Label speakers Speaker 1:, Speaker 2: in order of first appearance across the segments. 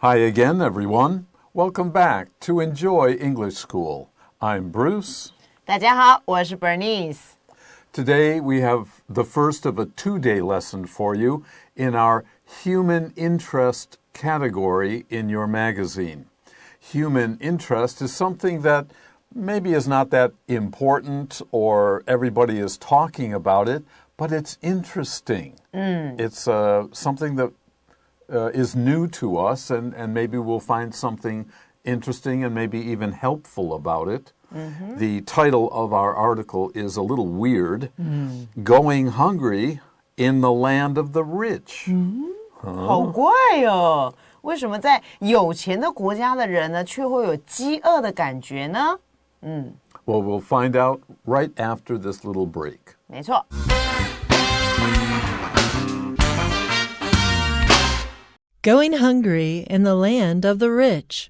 Speaker 1: Hi again, everyone. Welcome back to Enjoy English School. I'm Bruce.
Speaker 2: 大家好，我是 Bernice.
Speaker 1: Today we have the first of a two-day lesson for you in our human interest category in your magazine. Human interest is something that maybe is not that important or everybody is talking about it, but it's interesting. It's something that is new to us, and maybe we'll find something interesting and maybe even helpful about it. The title of our article is a little weird. Going Hungry in the Land of the Rich.
Speaker 2: 好怪哦，为什么在有钱的国家的人呢，却会有饥饿的感觉呢
Speaker 1: ？Well, we'll find out right after this little break.
Speaker 2: 没错。
Speaker 3: Going hungry in the land of the rich.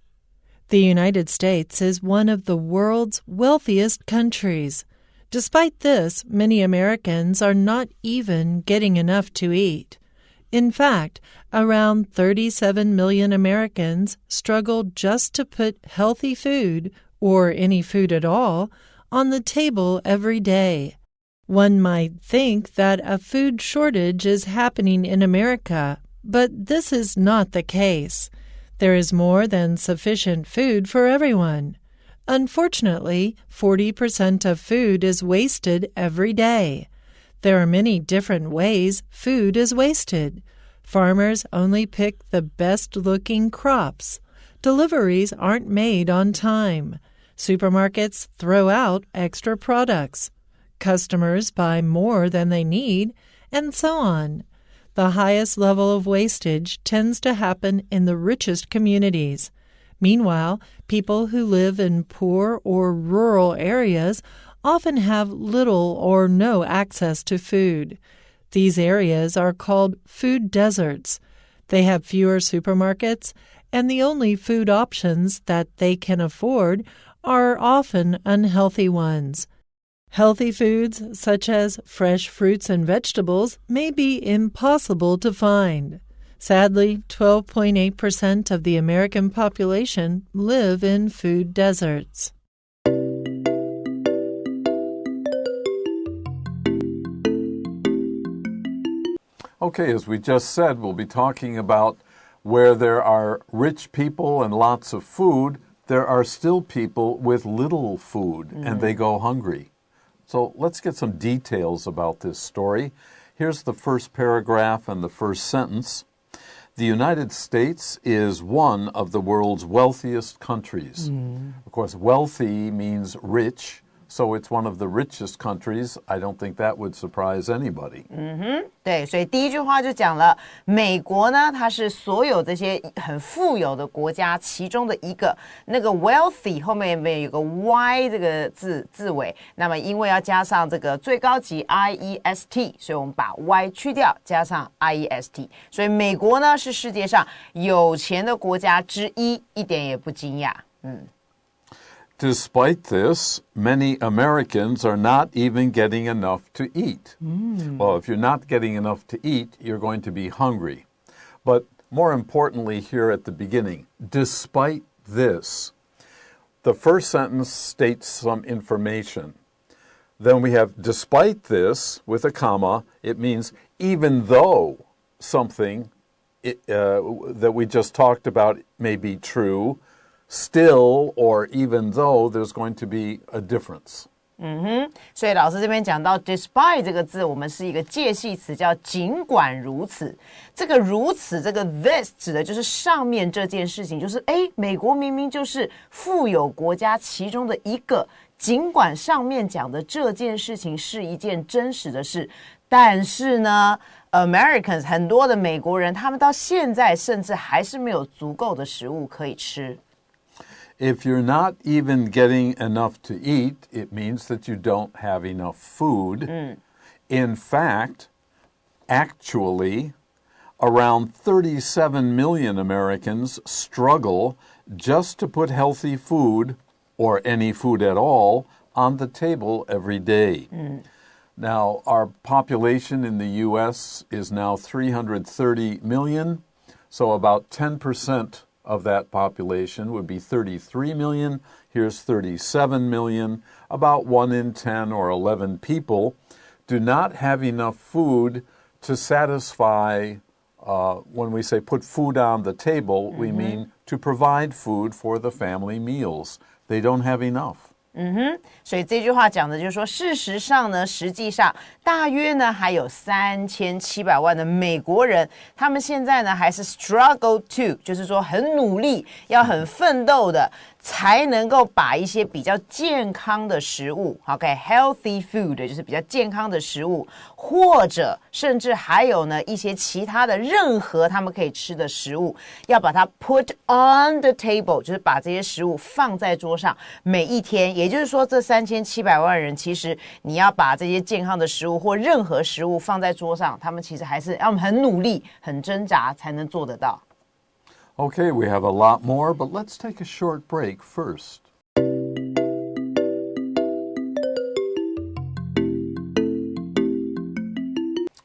Speaker 3: The United States is one of the world's wealthiest countries. Despite this, many Americans are not even getting enough to eat. In fact, around 37 million Americans struggle just to put healthy food, or any food at all, on the table every day. One might think that a food shortage is happening in America, but this is not the case. There is more than sufficient food for everyone. Unfortunately, 40% of food is wasted every day. There are many different ways food is wasted. Farmers only pick the best-looking crops. Deliveries aren't made on time. Supermarkets throw out extra products. Customers buy more than they need, and so on. The highest level of wastage tends to happen in the richest communities. Meanwhile, people who live in poor or rural areas often have little or no access to food. These areas are called food deserts. They have fewer supermarkets, and the only food options that they can afford are often unhealthy ones. Healthy foods, such as fresh fruits and vegetables, may be impossible to find. Sadly, 12.8% of the American population live in food deserts.
Speaker 1: Okay, as we just said, we'll be talking about where there are rich people and lots of food, there are still people with little food, and they go hungry. So let's get some details about this story. Here's the first paragraph and the first sentence. The United States is one of the world's wealthiest countries. Of course, wealthy means rich, so it's one of the richest countries. I don't think that would surprise anybody.
Speaker 2: 对，所以第一句话就讲了，美国呢，它是所有这些很富有的国家其中的一个。那个 wealthy 后面有个 y 这个字尾，那么因为要加上这个最高级 IEST， 所以我们把 y 去掉，加上 IEST。所以美国呢是世界上有钱的国家之一，一点也不惊讶。
Speaker 1: Despite this, many Americans are not even getting enough to eat. Well, if you're not getting enough to eat, you're going to be hungry. But more importantly here at the beginning, despite this, the first sentence states some information. Then we have despite this with a comma. It means even though something that we just talked about may be true, still or even though there's going to be a difference.
Speaker 2: 所以老师这边讲到 despite 这个字，我们是一个介系词，叫尽管如此。这个如此，这个 this 指的就是上面这件事情，就是美国明明就是富有国家其中的一个，尽管上面讲的这件事情是一件真实的事，但是呢 Americans 很多的美国人，他们到现在甚至还是没有足够的食物可以吃。
Speaker 1: If you're not even getting enough to eat, it means that you don't have enough food. In fact, actually, around 37 million Americans struggle just to put healthy food, or any food at all, on the table every day. Now, our population in the U.S. is now 330 million, so about 10% of that population would be 33 million. Here's 37 million. About 1 in 10 or 11 people do not have enough food to satisfy, when we say put food on the table, we mean to provide food for the family meals. They don't have enough.
Speaker 2: 所以这句话讲的就是说，事实上呢，实际上大约呢还有3700万的美国人，他们现在呢还是 struggle to， 就是说很努力，要很奋斗的，才能够把一些比较健康的食物 ，healthy food 就是比较健康的食物，或者甚至还有呢一些其他的任何他们可以吃的食物，要把它 put on the table， 就是把这些食物放在桌上，每一天，也就是说这3700万人，其实你要把这些健康的食物或任何食物放在桌上，他们其实还是要很努力、很挣扎才能做得到。
Speaker 1: Okay, we have a lot more, but let's take a short break first.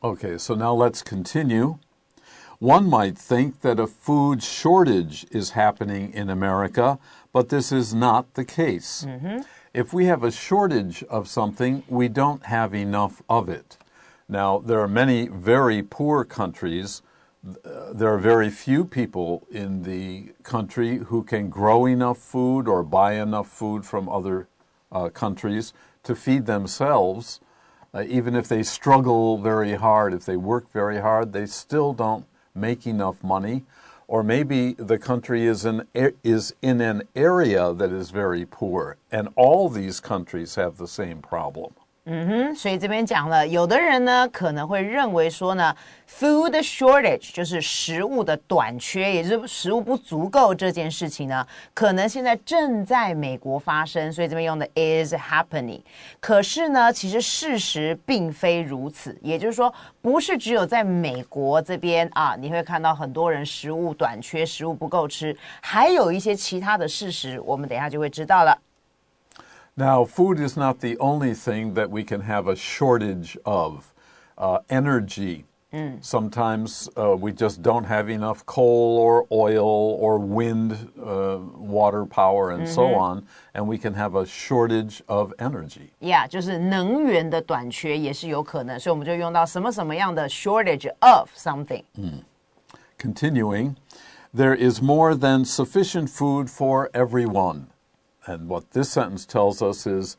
Speaker 1: Okay, so now let's continue. One might think that a food shortage is happening in America, but this is not the case. If we have a shortage of something, we don't have enough of it. Now, there are many very poor countries. There are very few people in the country who can grow enough food or buy enough food from other countries to feed themselves. Even if they struggle very hard, if they work very hard, they still don't make enough money. Or maybe the country is in an area that is very poor, and all these countries have the same problem.
Speaker 2: 所以这边讲了，有的人呢可能会认为说呢 ，food shortage 就是食物的短缺，也就是食物不足够这件事情呢，可能现在正在美国发生，所以这边用的 is happening。可是呢，其实事实并非如此，也就是说，不是只有在美国这边啊，你会看到很多人食物短缺，食物不够吃，还有一些其他的事实，我们等一下就会知道了。
Speaker 1: Now, food is not the only thing that we can have a shortage of. Energy. Sometimes we just don't have enough coal or oil or wind, water power, and so on, and we can have a shortage of energy.
Speaker 2: Yeah, 就是能源的短缺也是有可能，所以我们就用到什么什么样的 shortage of something.
Speaker 1: Continuing, there is more than sufficient food for everyone. And what this sentence tells us is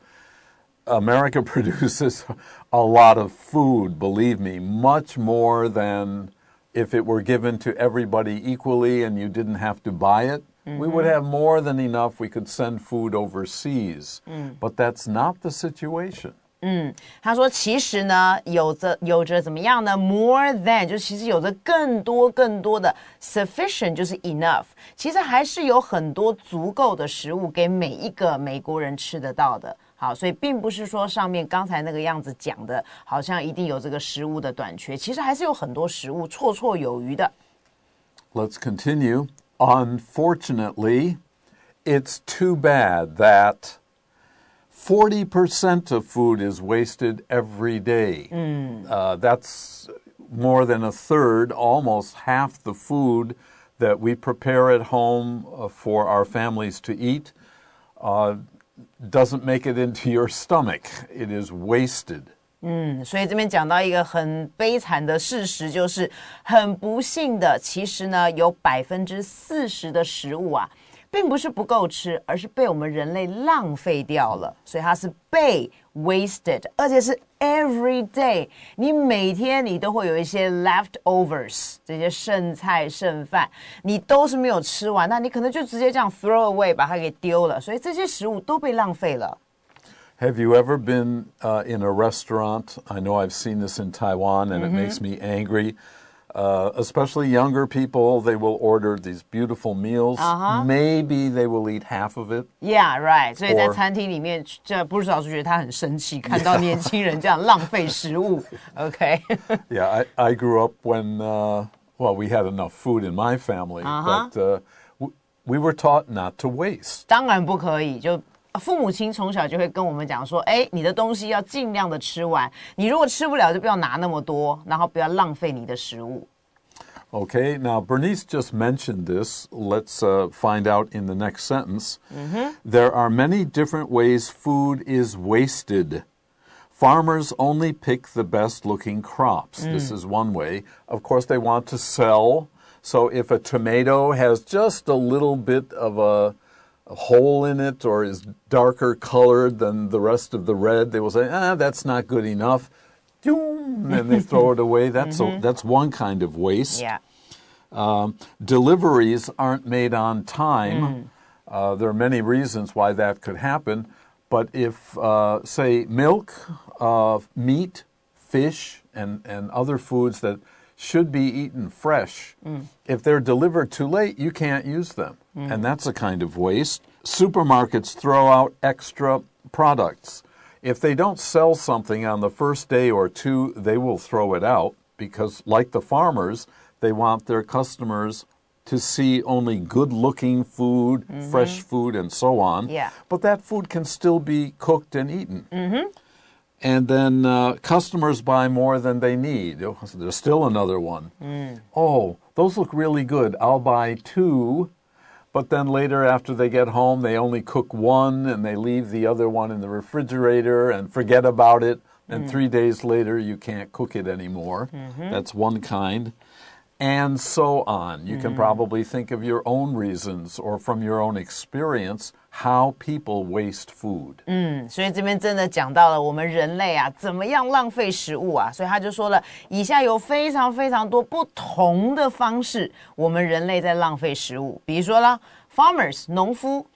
Speaker 1: America produces a lot of food, believe me, much more than if it were given to everybody equally and you didn't have to buy it. We would have more than enough. We could send food overseas. But that's not the situation.
Speaker 2: 他说其实呢有着怎么样呢 more than 就其实有着更多的 sufficient 就是 enough 其实还是有很多足够的食物给每一个美国人吃得到的好所以并不是说上面刚才那个样子讲的好像一定有这个食物的短缺其实还是有很多食物绰绰有余的
Speaker 1: Let's continue. Unfortunately, it's too bad that 40% of food is wasted every day. That's more than a third, almost half the food that we prepare at home for our families to eat doesn't make it into your stomach. It is wasted.
Speaker 2: 所以这边讲到一个很悲惨的事实就是很不幸的其实呢有 40% 的食物啊并不是不够吃而是被我们人类浪费掉了所以它是被 wasted 而且是 every day 你每天你都会有一些 leftovers 这些剩菜剩饭你都是没有吃完那你可能就直接这样 throw away 把它给丢了所以这些食物都被浪费了
Speaker 1: Have you ever been in a restaurant? I know I've seen this in Taiwan and it makes me angry. Especially younger people, they will order these beautiful meals. Maybe they will eat half of it.
Speaker 2: Yeah, right. 所以在餐厅里面，这不少就觉得他很生气，看到年轻人这样浪费食物。Okay.
Speaker 1: Yeah, I grew up when, well, we had enough food in my family, but we were taught not to waste.
Speaker 2: 当然不可以，就父母亲从小就会跟我们讲说，哎，你的东西要尽量的吃完，你如果吃不了就不要拿那么多，然后不要浪费你的食物。
Speaker 1: Okay, now Bernice just mentioned this. Let's find out in the next sentence. There are many different ways food is wasted. Farmers only pick the best-looking crops. This is one way. Of course, they want to sell. So if a tomato has just a little bit of a hole in it or is darker colored than the rest of the red, they will say, that's not good enough. And they throw it away. That's one kind of waste.
Speaker 2: Yeah.
Speaker 1: Deliveries aren't made on time. There are many reasons why that could happen. But if, say, milk, meat, fish, and other foods that should be eaten fresh, if they're delivered too late, you can't use them. And that's a kind of waste. Supermarkets throw out extra products. If they don't sell something on the first day or two, they will throw it out because, like the farmers, they want their customers to see only good-looking food, fresh food, and so on.
Speaker 2: Yeah.
Speaker 1: But that food can still be cooked and eaten. And then customers buy more than they need. Oh, there's still another one. Oh, those look really good. I'll buy 2. But then later, after they get home, they only cook 1 and they leave the other one in the refrigerator and forget about it. And 3 days later, you can't cook it anymore. That's one kind. And so on. You can probably think of your own reasons or from your own experience how people waste food.
Speaker 2: 所以这边真的讲到了我们人类啊怎么样浪费食物啊，所以他就说了，以下有非常非常多不同的方式，我们人类在浪费食物。比如说啦 ，farmers 农夫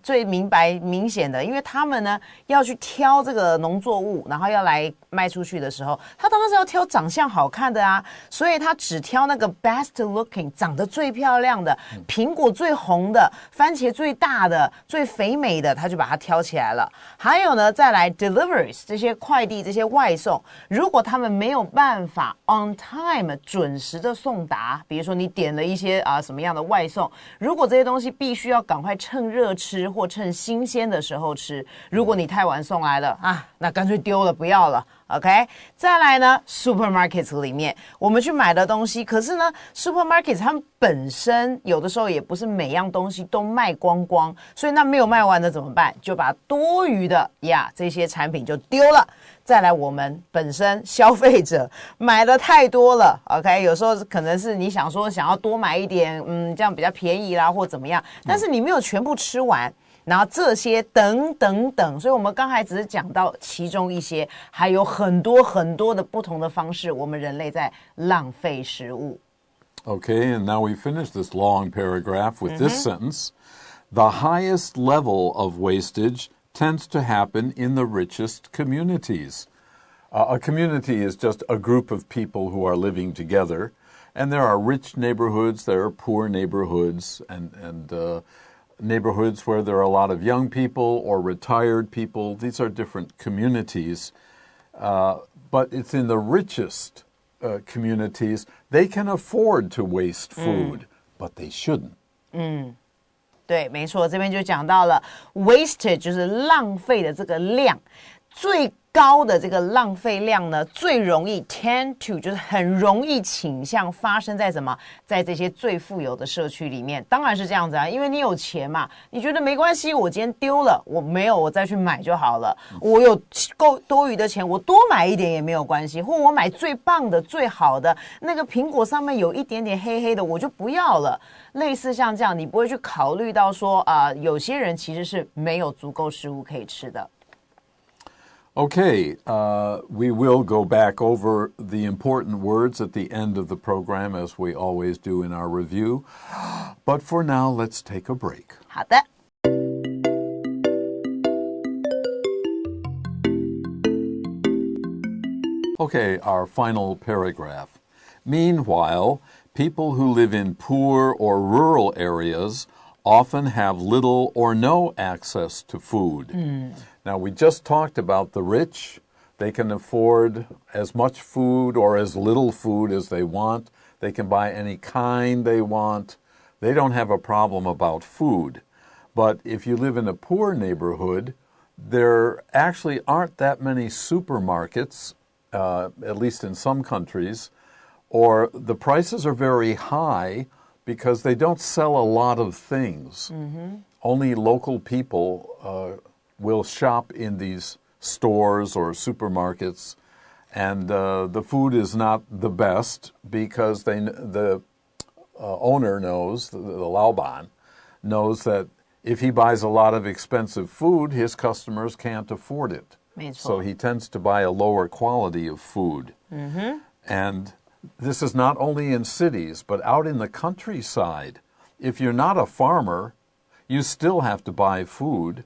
Speaker 2: 最明显的，因为他们呢要去挑这个农作物，然后要来卖出去的时候，他当然是要挑长相好看的啊，所以他只挑那个 best looking 长得最漂亮的，苹果最红的，番茄最大的，最肥美的，他就把它挑起来了。还有呢，再来 deliveries 这些快递这些外送，如果他们没有办法 on time 准时的送达，比如说你点了一些什么样的外送，如果这些东西必须要赶快趁热吃或趁新鲜的时候吃，如果你太晚送来了那干脆丢了不要了。OK， 再来呢 ，supermarkets 里面我们去买的东西，可是呢 ，supermarkets 他们本身有的时候也不是每样东西都卖光光，所以那没有卖完的怎么办？就把多余的这些产品就丢了。再来，我们本身消费者买的太多了 ，OK， 有时候可能是你想要多买一点，这样比较便宜啦，或怎么样，但是你没有全部吃完。然后这些等等等，所以我们刚才只是讲到其中一些，还有很多很多的不同的方式，我们人类在浪费食物。
Speaker 1: Okay, and now we finish this long paragraph with this sentence. The highest level of wastage tends to happen in the richest communities. A community is just a group of people who are living together, and there are rich neighborhoods, there are poor neighborhoods, and neighborhoods where there are a lot of young people or retired people. These are different communities. But it's in the richest communities, they can afford to waste food, but they shouldn't.
Speaker 2: 对，没错，这边就讲到了 wasted 就是浪费的这个量，最高的这个浪费量呢，最容易 tend to 就是很容易倾向发生在什么？在这些最富有的社区里面，当然是这样子啊，因为你有钱嘛，你觉得没关系，我今天丢了，我没有，我再去买就好了。我有够多余的钱，我多买一点也没有关系，或我买最棒的、最好的那个苹果上面有一点点黑黑的，我就不要了。类似像这样，你不会去考虑到说有些人其实是没有足够食物可以吃的。
Speaker 1: Okay, we will go back over the important words at the end of the program, as we always do in our review. But for now, let's take a break.
Speaker 2: 好的。
Speaker 1: Okay, our final paragraph. Meanwhile, people who live in poor or rural areas often have little or no access to food. Now, we just talked about the rich. They can afford as much food or as little food as they want. They can buy any kind they want. They don't have a problem about food. But if you live in a poor neighborhood, there actually aren't that many supermarkets, at least in some countries, or the prices are very high because they don't sell a lot of things. Only local people will shop in these stores or supermarkets, and the food is not the best because the owner knows, the Laoban, knows that if he buys a lot of expensive food, his customers can't afford it. So he tends to buy a lower quality of food. And this is not only in cities, but out in the countryside. If you're not a farmer, you still have to buy food.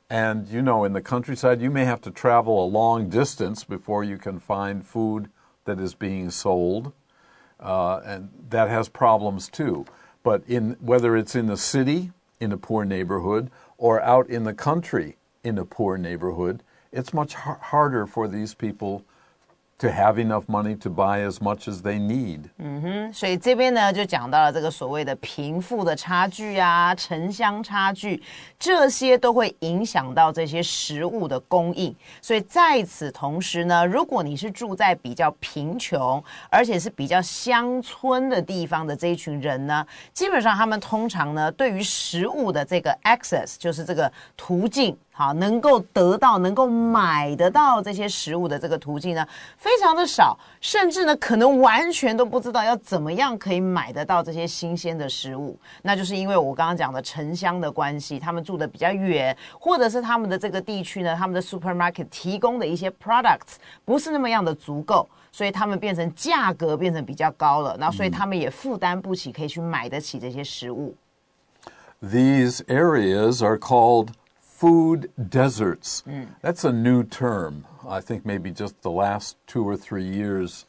Speaker 1: And, you know, in the countryside, you may have to travel a long distance before you can find food that is being sold. And that has problems too. But whether it's in the city, in a poor neighborhood, or out in the country in a poor neighborhood, it's much harder for these people to have enough money to buy as much as they need.
Speaker 2: 所以这边呢就讲到了这个所谓的贫富的差距啊、城乡差距，这些都会影响到这些食物的供应。所以在此同时呢，如果你是住在比较贫穷，而且是比较乡村的地方的这一群人呢，基本上他们通常呢对于食物的这个 access， 就是这个途径。好，能够得到、能够买得到这些食物的这个途径呢，非常的少，甚至呢，可能完全都不知道要怎么样可以买得到这些新鲜的食物。那就是因为我刚刚讲的城乡的关系，他们住的比较远，或者是他们的这个地区呢，他们的 supermarket 提供的一些 products 不是那么样的足够，所以他们变成价格变成比较高了，那所以他们也负担不起，可以去买得起这些食物。
Speaker 1: These areas are called food deserts. That's a new term. I think maybe just the last 2 or 3 years,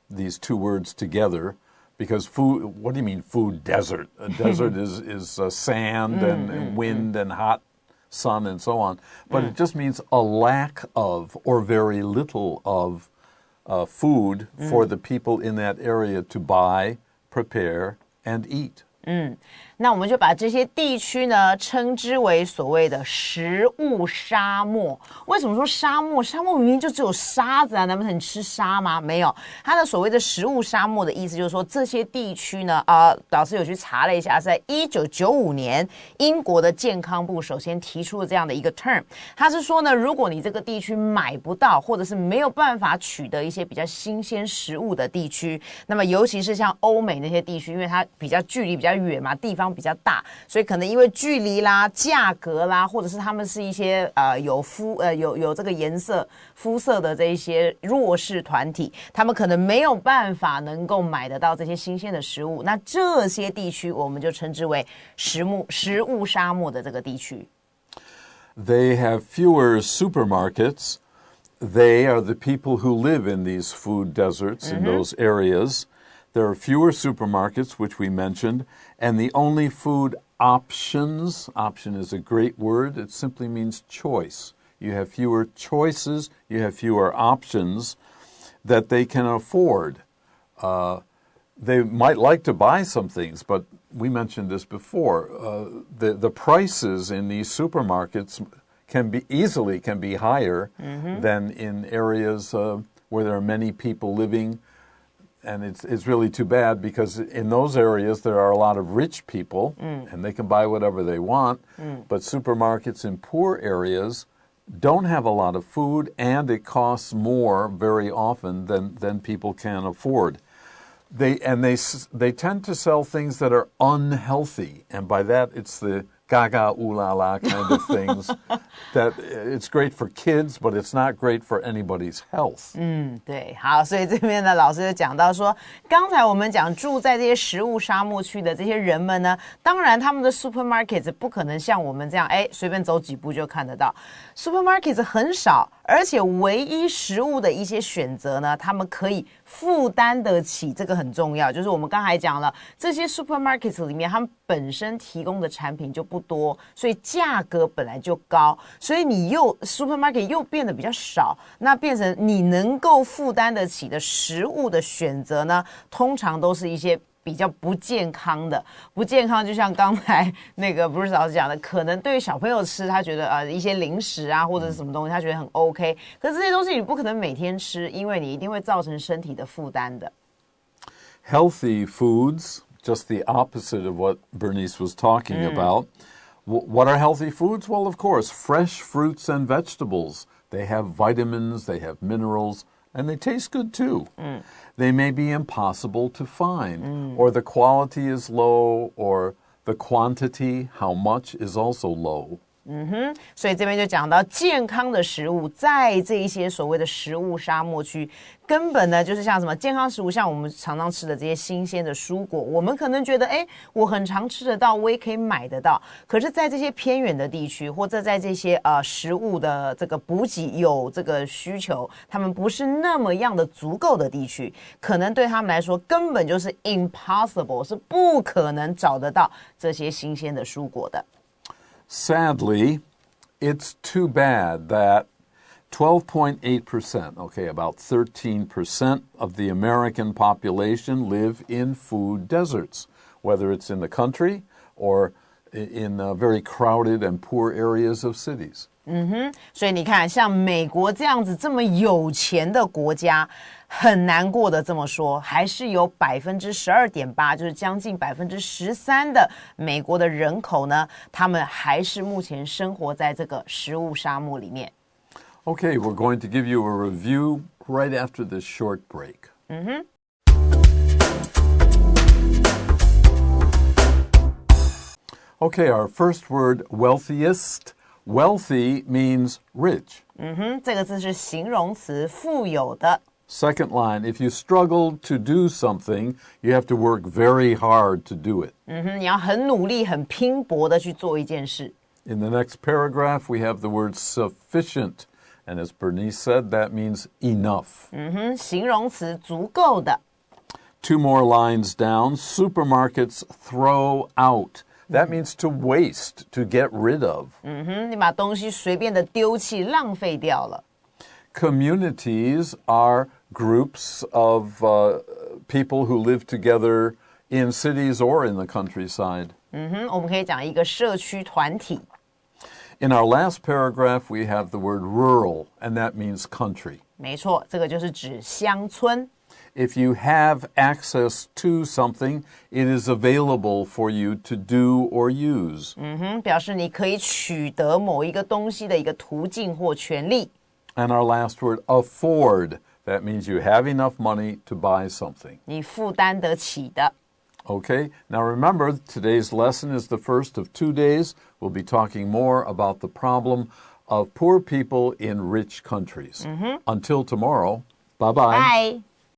Speaker 1: these two words together, because food, what do you mean food desert? A desert is sand and wind and hot sun and so on. But it just means a lack of or very little of food for the people in that area to buy, prepare, and eat.
Speaker 2: 那我们就把这些地区呢称之为所谓的食物沙漠。为什么说沙漠？沙漠明明就只有沙子啊，难不成你吃沙吗？没有，它的所谓的食物沙漠的意思就是说，这些地区呢，老师有去查了一下，是在1995年，英国的健康部首先提出了这样的一个 term， 它是说呢，如果你这个地区买不到，或者是没有办法取得一些比较新鲜食物的地区，那么尤其是像欧美那些地区，因为它比较距离比较远嘛，地方比较大，所以可能因为距离啦、价格啦，或者是他们是一些有这个颜色肤色的这一些弱势团体，他们可能没有办法能够买得到这些新鲜的食物。那这些地区我们就称之为食物沙漠的这个地区。
Speaker 1: They have fewer supermarkets. They are the people who live in these food deserts in those areas. There are fewer supermarkets, which we mentioned, and the only food options, option is a great word, it simply means choice. You have fewer choices, you have fewer options that they can afford. They might like to buy some things, but we mentioned this before. The prices in these supermarkets can be higher than in areas where there are many people living. And it's really too bad because in those areas there are a lot of rich people and they can buy whatever they want. But supermarkets in poor areas don't have a lot of food and it costs more very often than people can afford. They tend to sell things that are unhealthy, and by that it's the gaga ooh la la kind of things that it's great for kids, but it's not great for anybody's health.
Speaker 2: 对，好，所以这边呢，老师就讲到说，刚才我们讲住在这些食物沙漠区的这些人们呢，当然他们的 supermarkets 不可能像我们这样，随便走几步就看得到 ，supermarkets 很少，而且唯一食物的一些选择呢，他们可以负担得起，这个很重要。就是我们刚才讲了，这些 supermarkets 里面，他们本身提供的产品就不多，所以价格本来就高，所以你supermarket 又变得比较少，那变成你能够负担得起的食物的选择呢，通常都是一些比较不健康的。不健康就像刚才那个 Bruce 老师讲的，可能对小朋友吃，他觉得一些零食啊或者是什么东西，他觉得很 OK。可是这些东西你不可能每天吃，因为你一定会造成身体的负担的。
Speaker 1: Healthy foods, just the opposite of what Bernice was talking about. What are healthy foods? Well, of course, fresh fruits and vegetables. They have vitamins, they have minerals, and they taste good too. They may be impossible to find, or the quality is low, or the quantity, how much, is also low.
Speaker 2: 所以这边就讲到健康的食物，在这一些所谓的食物沙漠区，根本呢就是像什么健康食物，像我们常常吃的这些新鲜的蔬果，我们可能觉得我很常吃得到，我也可以买得到。可是在这些偏远的地区，或者在这些食物的这个补给有这个需求，他们不是那么样的足够的地区，可能对他们来说根本就是 impossible， 是不可能找得到这些新鲜的蔬果的。
Speaker 1: Sadly, it's too bad that 12.8%, okay, about 13% of the American population live in food deserts, whether it's in the country or in very crowded and poor areas of cities.
Speaker 2: 所以你看，像美国这样子这么有钱的国家，很难过的这么说，还是有12.8%，就是将近13%的美国的人口呢，他们还是目前生活在这个食物沙漠里面。
Speaker 1: Okay, we're going to give you a review right after this short break. Okay, our first word, wealthiest.Wealthy means rich.
Speaker 2: 这个字是形容词，富有的。
Speaker 1: Second line, if you struggle to do something, you have to work very hard to do it.
Speaker 2: 你要很努力、很拼搏的去做一件事。
Speaker 1: In the next paragraph, we have the word sufficient. And as Bernice said, that means enough.
Speaker 2: 形容词，足够的。
Speaker 1: Two more lines down, supermarkets throw out.That means to waste, to get rid of.
Speaker 2: 你把东西随便的丢弃，浪费掉了。
Speaker 1: Communities are groups of people who live together in cities or in the countryside.
Speaker 2: 我们可以讲一个社区团体。
Speaker 1: In our last paragraph, we have the word rural, and that means country.
Speaker 2: 没错，这个就是指乡村。
Speaker 1: If you have access to something, it is available for you to do or use.
Speaker 2: 表示你可以取得某一个东西的一个途径或权利。
Speaker 1: And our last word, afford. That means you have enough money to buy something.
Speaker 2: 你负担得起的。
Speaker 1: Okay, now remember, today's lesson is the first of 2 days. We'll be talking more about the problem of poor people in rich countries. Until tomorrow, bye-bye.
Speaker 2: Bye.